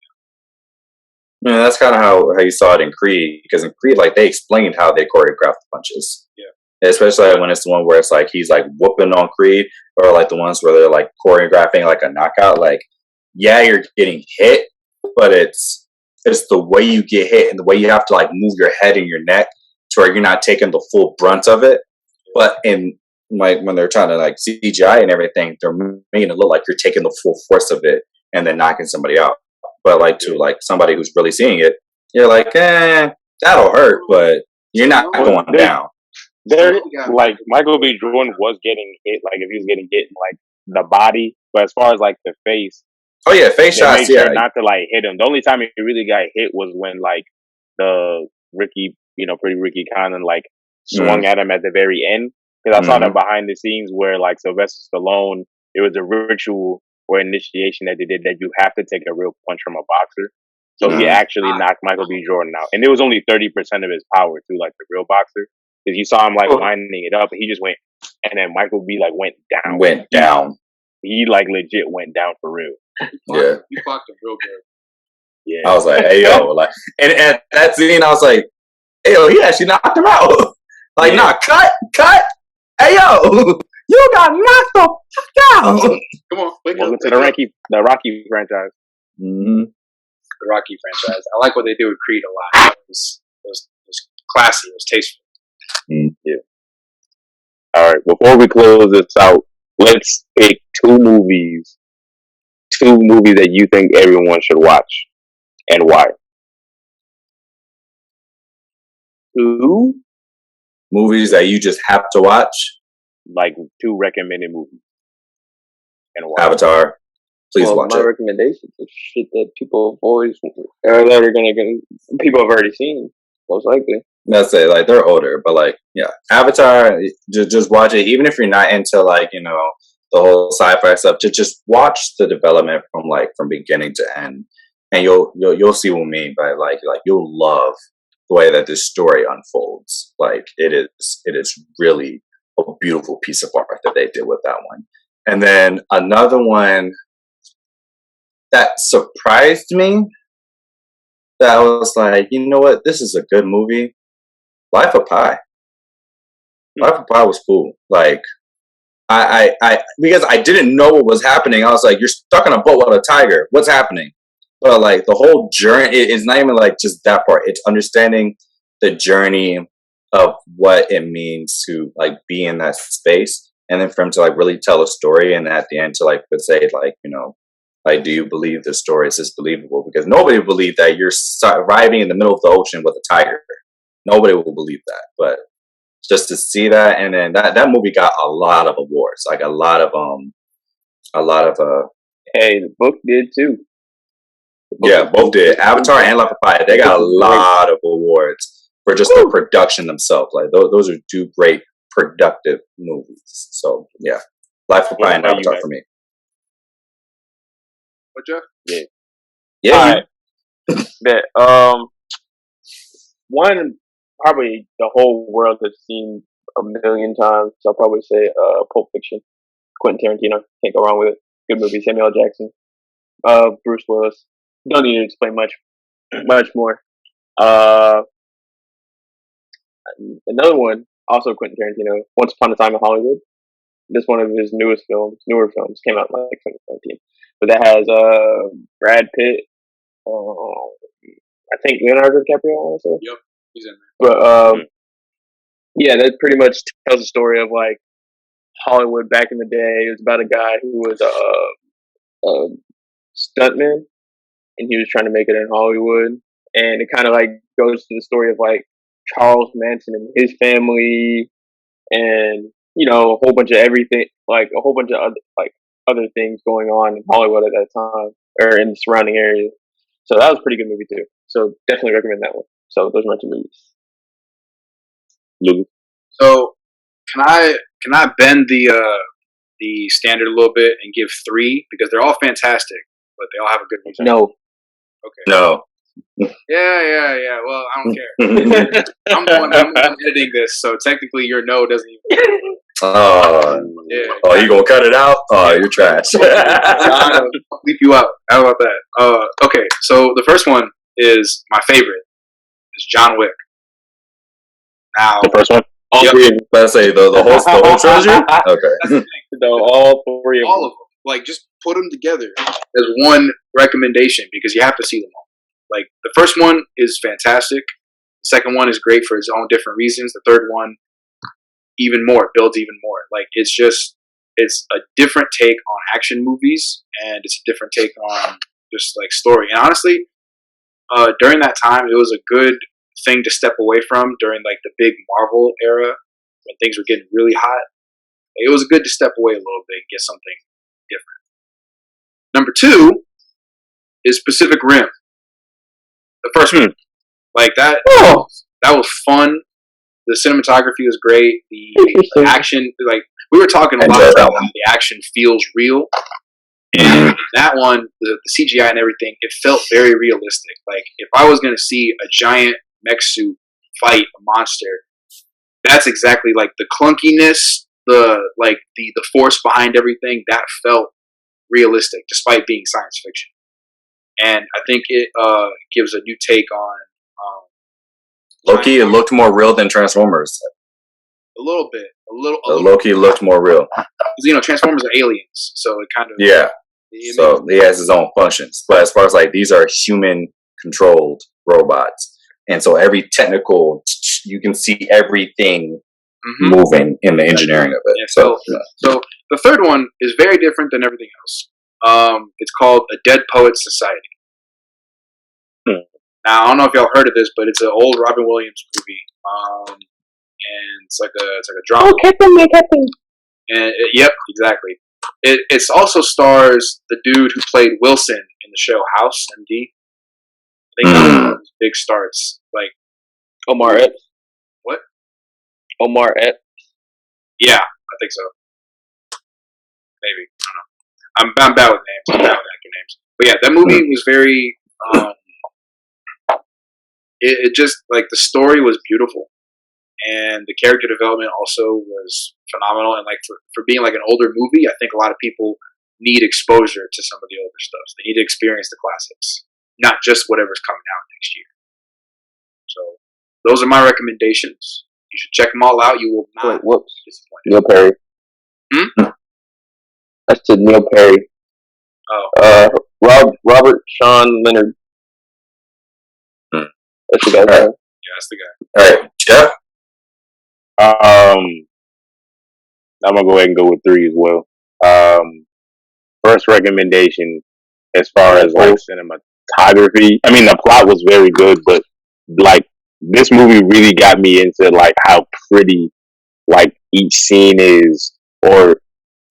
Yeah, that's kind of how you saw it in Creed, because in Creed, like they explained how they choreographed the punches. Yeah, especially when it's the one where it's like he's like whooping on Creed, or like the ones where they're like choreographing like a knockout. Like, yeah, you're getting hit, but it's the way you get hit and the way you have to like move your head and your neck to where you're not taking the full brunt of it. But in like when they're trying to like CGI and everything, they're making it look like you're taking the full force of it and then knocking somebody out. But like to like somebody who's really seeing it, you're like, that'll hurt, but you're not going down. There, like Michael B. Jordan was getting hit, like if he was getting hit in like the body, but as far as like the face, oh yeah, face shots, sure not to like hit him. The only time he really got hit was when like the Pretty Ricky Conlon like swung at him at the very end. Because I saw that behind the scenes where like Sylvester Stallone, it was a ritual or initiation that they did that you have to take a real punch from a boxer. So he actually knocked Michael B. Jordan out, and it was only 30% of his power too, like the real boxer. Because you saw him like winding it up, and he just went, and then Michael B. like went down. He like legit went down for real. Yeah, he clocked him real good. Yeah, I was like, hey yo, like, and at that scene, I was like, hey yo, he actually knocked him out. Like, nah, cut. Hey yo, you got knocked the fuck out. Come on, welcome to the Rocky franchise. Mm-hmm. The Rocky franchise. I like what they do with Creed a lot. It was classy. It was tasteful. Yeah. All right. Before we close this out, let's pick two movies that you think everyone should watch, and why. Two movies that you just have to watch. Like two recommended movies, and why. Avatar. Please watch my it. recommendations is shit that people people have already seen, most likely. That's it. Like they're older, but like Avatar. Just watch it, even if you're not into like the whole sci-fi stuff. Just watch the development from beginning to end, and you'll see what I mean by like you'll love the way that this story unfolds. Like it is really a beautiful piece of art that they did with that one. And then another one that surprised me, that I was like, you know what, this is a good movie. Life of Pi. Life of Pi was cool. Like I because I didn't know what was happening. I was like, you're stuck on a boat with a tiger. What's happening? But like the whole journey, it's not even like just that part. It's understanding the journey of what it means to like be in that space, and then for him to like really tell a story, and at the end to like say like like, do you believe this story? Is this believable? Because nobody will believe that you're arriving in the middle of the ocean with a tiger. Nobody will believe that. But just to see that, and then that movie got a lot of awards, like a lot of Hey, the book did too. Yeah, both did. Avatar and La Papaya, they got a lot of awards for just the production themselves. Like those are two great productive movies. So yeah, Life of Papaya and Avatar for me. What, Jeff? Yeah. Yeah. All right. Bet. One probably the whole world has seen a million times. So I'll probably say Pulp Fiction. Quentin Tarantino. Can't go wrong with it. Good movie. Samuel L. Jackson. Bruce Willis. Don't need to explain much more. Another one, also Quentin Tarantino. Once Upon a Time in Hollywood. This one of his newer films, came out in like 2017. But that has Brad Pitt. I think Leonardo DiCaprio also. Yep, he's in there. But yeah, that pretty much tells the story of like Hollywood back in the day. It was about a guy who was a stuntman, and he was trying to make it in Hollywood. And it kind of like goes to the story of like Charles Manson and his family, and you know, a whole bunch of everything, like a whole bunch of other things going on in Hollywood at that time or in the surrounding area. So that was a pretty good movie too. So definitely recommend that one. So those are my two movies. Lou. So can I bend the standard a little bit and give 3 because they're all fantastic, but they all have a good reason. No. Okay. No. Yeah. Well, I don't care. I'm the one editing this, so technically your no doesn't even. Oh, you gonna cut it out? Oh, you're trash. I'll leave you out. How about that? Okay, so the first one is my favorite. It's John Wick. Now, The first one? All three of them. Let's say the whole trilogy? Okay. No, all three of them. All of them. Like, just put them together as one recommendation because you have to see them all. Like, the first one is fantastic. The second one is great for its own different reasons. The third one, even more, builds even more. Like, it's a different take on action movies, and it's a different take on just, like, story. And honestly, during that time, it was a good thing to step away from during, like, the big Marvel era when things were getting really hot. It was good to step away a little bit and get something different. Number 2 is Pacific Rim. The first one. Like, that was fun. The cinematography was great. The action, like, we were talking a lot about how the action feels real. And that one, the CGI and everything, it felt very realistic. Like, if I was going to see a giant mech suit fight a monster, that's exactly like the clunkiness, the force behind everything, that felt realistic despite being science fiction. And I think it gives a new take on Loki. It looked more real than Transformers. a little bit. Loki looked more real. You know, Transformers are aliens, so it kind of So he has his own functions. But as far as like these are human controlled robots, and so every technical, you can see everything moving in the engineering of it. Yeah, so the third one is very different than everything else. It's called A Dead Poets Society. Now, I don't know if y'all heard of this, but it's an old Robin Williams movie. And it's like a drama. Oh, Captain. And yep, exactly. It also stars the dude who played Wilson in the show House MD. I think that was one of his big starts. Like Omar Epps. What? Omar Epps. Yeah, I think so. Maybe. I don't know. I'm bad with names. I'm bad with actor names. But yeah, that movie was very. It just, like, the story was beautiful, and the character development also was phenomenal. And like for being like an older movie, I think a lot of people need exposure to some of the older stuff. They need to experience the classics, not just whatever's coming out next year. So those are my recommendations. You should check them all out. You will not be disappointed. Neil Perry. I said Neil Perry. Oh. Robert Sean Leonard. That's the guy. Yeah, that's the guy. All right, Jeff. I'm gonna go ahead and go with 3 as well. First recommendation, as far as like cinematography, I mean the plot was very good, but like this movie really got me into like how pretty like each scene is, or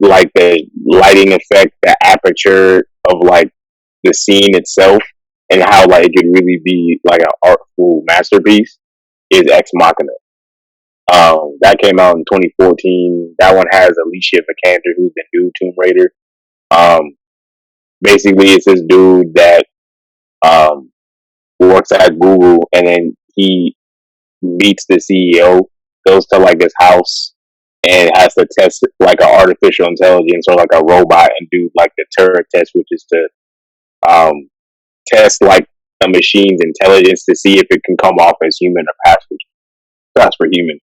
like the lighting effect, the aperture of like the scene itself. and how like it could really be like an artful masterpiece is Ex Machina. That came out in 2014. That one has Alicia Vikander, who's the new Tomb Raider. Basically, it's this dude that works at Google, and then he meets the CEO, goes to like his house, and has to test like an artificial intelligence or like a robot and do like the Turing test, which is to test like the machine's intelligence to see if it can come off as human or pass for human.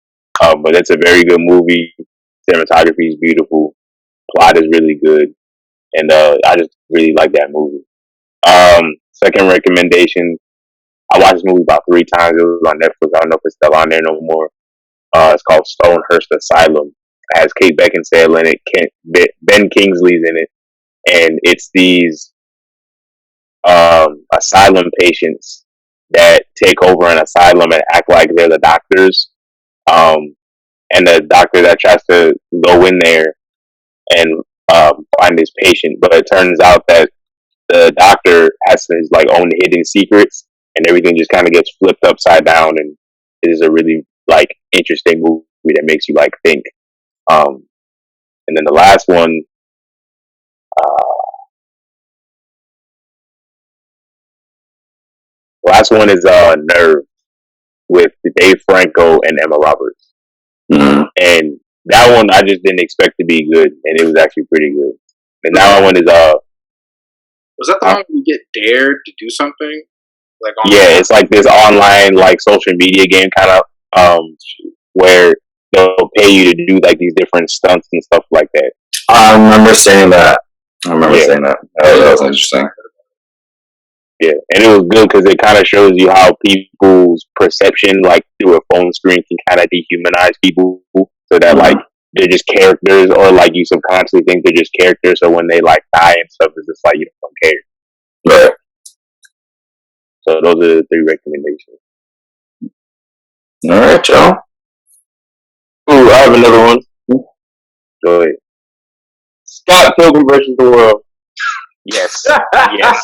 But it's a very good movie. Cinematography is beautiful. Plot is really good, and I just really like that movie. Second recommendation. I watched this movie about 3 times. It was on Netflix. I don't know if it's still on there no more. It's called Stonehurst Asylum. It has Kate Beckinsale in it. Ben Kingsley's in it, and it's these asylum patients that take over an asylum and act like they're the doctors. And the doctor that tries to go in there and find his patient, but it turns out that the doctor has his like own hidden secrets, and everything just kind of gets flipped upside down. And it is a really like interesting movie that makes you like think. And then the last one, is Nerve with Dave Franco and Emma Roberts. Mm-hmm. And that one I just didn't expect to be good, and it was actually pretty good. And that one is was that the one where you get dared to do something? Like it's like this online like social media game kind of where they'll pay you to do like these different stunts and stuff like that. I remember saying that. Saying that. That was interesting. Yeah, and it was good because it kind of shows you how people's perception, like through a phone screen, can kind of dehumanize people, so that like they're just characters, or like you subconsciously think they're just characters. So when they like die and stuff, it's just like you don't care. Right. So those are the 3 recommendations. All right, Joe. Ooh, I have another one. Go ahead. Scott Pilgrim versus the World. Yes. Yes.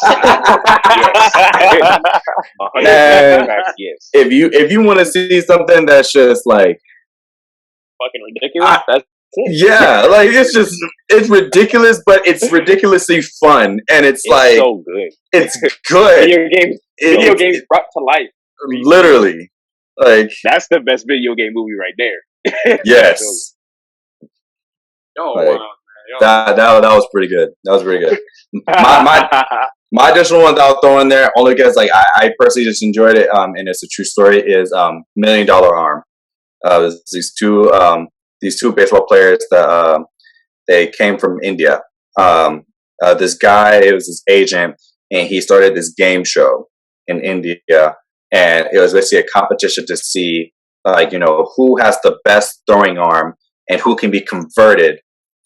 Yes. Yes. If you want to see something that's just like fucking ridiculous, that's it. Yeah, like it's ridiculous, but it's ridiculously fun, and it's like so good. It's good. Video games brought to life. Literally, like that's the best video game movie right there. Yes. Wow. That was pretty good. That was pretty good. My additional one that I'll throw in there, only because like I personally just enjoyed it, and it's a true story, is $1 Million Arm. These two baseball players that they came from India. This guy, it was his agent, and he started this game show in India, and it was basically a competition to see like who has the best throwing arm and who can be converted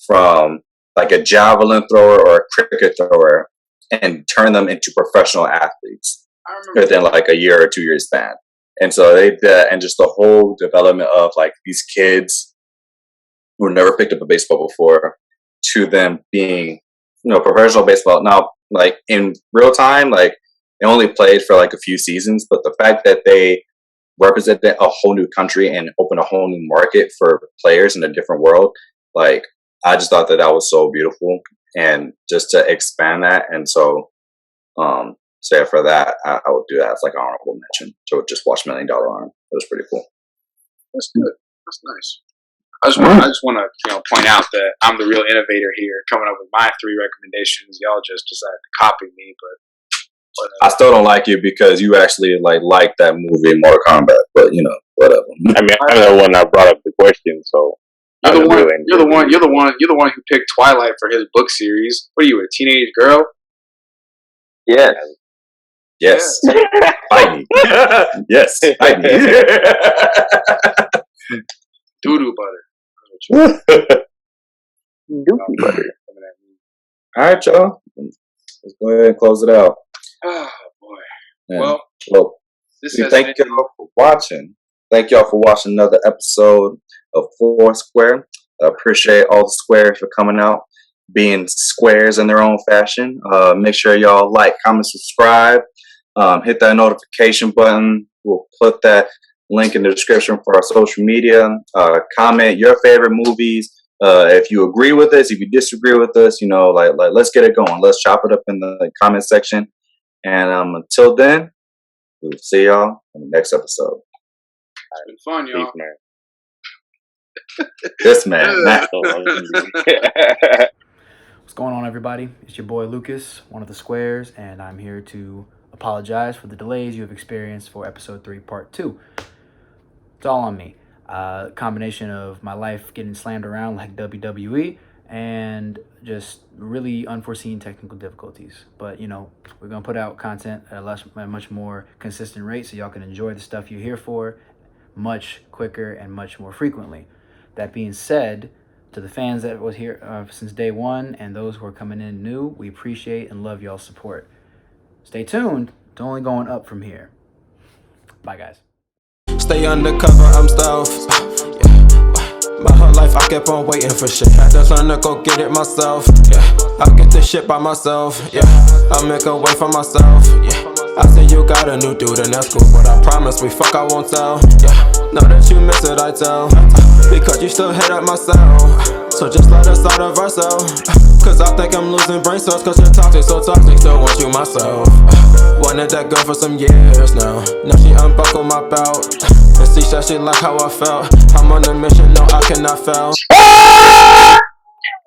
from like a javelin thrower or a cricket thrower and turn them into professional athletes within like a year or 2 year span. And so they did that, and just the whole development of like these kids who never picked up a baseball before to them being, professional baseball. Now, like in real time, like they only played for like a few seasons, but the fact that they represented a whole new country and opened a whole new market for players in a different world, like I just thought that was so beautiful, and just to expand that. And so, yeah, for that, I would do that as like an honorable mention. So just watch $1 Million Arm. It was pretty cool. That's good. That's nice. I just want to point out that I'm the real innovator here, coming up with my 3 recommendations. Y'all just decided to copy me, but I still don't like you because you actually like that movie Mortal Kombat. But whatever. I mean, I'm the one that brought up the question, so. You're the one who picked Twilight for his book series. What are you, a teenage girl? Yes. Yes. Fight me. Yes. Fight me. Doo-doo butter. Dookie butter. All right, y'all. Let's go ahead and close it out. Oh, boy. And, well, thank y'all for watching. Thank y'all for watching another episode of Foursquare. I appreciate all the squares for coming out, being squares in their own fashion. Make sure y'all like, comment, subscribe. hit that notification button. We'll put that link in the description for our social media. Comment your favorite movies. If you agree with us, if you disagree with us, like let's get it going. Let's chop it up in the comment section. And until then, we'll see y'all in the next episode. It's been fun, y'all. Peace, man. This man, Matt. What's going on, everybody? It's your boy Lucas, one of the squares, and I'm here to apologize for the delays you have experienced for episode 3, part 2. It's all on me. Combination of my life getting slammed around like WWE and just really unforeseen technical difficulties. But, we're going to put out content at a much more consistent rate so y'all can enjoy the stuff you're here for much quicker and much more frequently. That being said, to the fans that was here since day one and those who are coming in new, we appreciate and love y'all's support. Stay tuned. It's only going up from here. Bye, guys. Stay undercover, I'm stealth. My whole life I kept on waiting for shit. Had to learn to go get it myself. I'll get this shit by myself. I'll make a way for myself. I said you got a new dude and that's cool, but I promise we fuck I won't tell. Know that you miss it, I tell. Because you still hit up my cell. So just let us out of ourselves. Cause I think I'm losing brain cells. Cause you're toxic, so toxic, still want you myself. Wanted that girl for some years now. Now she unbuckled my belt. And see that she like how I felt. I'm on a mission, no I cannot fail.